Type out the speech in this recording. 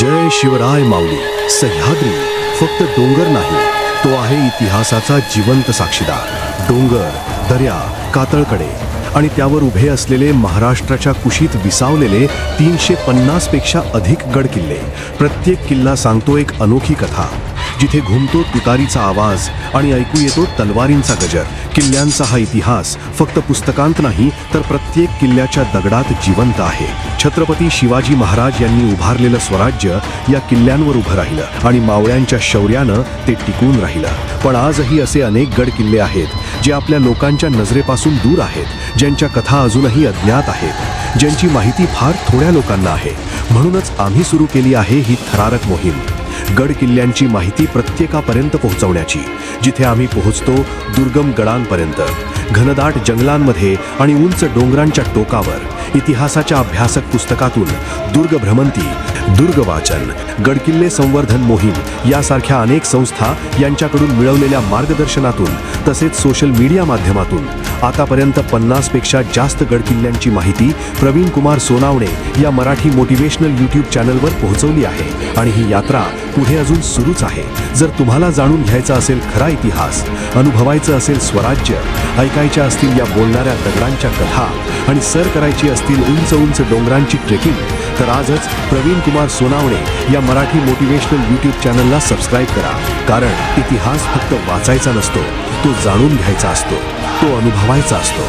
जय शिवराय माऊली. सह्याद्री फक्त डोंगर नाही, तो आहे इतिहासाचा जिवंत साक्षीदार. डोंगर, दर्या, कातळकडे आणि त्यावर उभे असलेले महाराष्ट्राच्या कुशीत विसावलेले 350 पेक्षा अधिक गड किल्ले. प्रत्येक किल्ला सांगतो एक अनोखी कथा, जिथे घुमतो तुतारीचा आवाज आणि ऐकू येतो तलवारींचा गजर. किल्ल्यांचा हा इतिहास फक्त पुस्तकांत नाही, तर प्रत्येक किल्ल्याच्या दगडात जिवंत आहे. छत्रपती शिवाजी महाराज यांनी उभारलेलं स्वराज्य या किल्ल्यांवर उभं राहिलं आणि मावळ्यांच्या शौर्यानं ते टिकून राहिलं. पण आजही असे अनेक गड किल्ले आहेत जे आपल्या लोकांच्या नजरेपासून दूर आहेत, ज्यांच्या कथा अजूनही अज्ञात आहेत, ज्यांची माहिती फार थोड्या लोकांना आहे. म्हणूनच आम्ही सुरू केली आहे ही थरारक मोहीम, गड किल्ल्यांची माहिती प्रत्येकापर्यंत पोहोचवण्याची. जिथे आम्ही पोहोचतो दुर्गम गडांपर्यंत, घनदाट जंगलांमध्ये आणि उंच डोंगरांच्या टोकावर. इतिहासाच्या अभ्यासक पुस्तकातून दुर्ग भ्रमंती, दुर्ग वाचन, गडकिल्ले संवर्धन मोहीम यासारख्या अनेक संस्था यांच्याकडून मिळवलेल्या मार्गदर्शनातून, तसेच सोशल मीडिया माध्यमातून आतापर्यंत 50 पेक्षा जास्त गडकिल्ल्यांची माहिती प्रवीण कुमार सोनावणे या मराठी मोटिवेशनल यूट्यूब चॅनलवर पोहोचवली आहे. आणि ही यात्रा पुढे अजून सुरूच आहे. जर तुम्हाला जाणून घ्यायचा असेल खरा इतिहास, अनुभवायचं असेल स्वराज्य, ऐकायच्या असतील या बोलणाऱ्या दगडांच्या कथा आणि सर करायची असतील उंच उंच डोंगरांची ट्रेकिंग, तर आजच प्रवीण कुमार सोनावणे या मराठी मोटिवेशनल यूट्यूब चॅनलला सबस्क्राईब करा. कारण इतिहास फक्त वाचायचा नसतो, तो जाणून घ्यायचा असतो, तो अनुभवायचा असतो.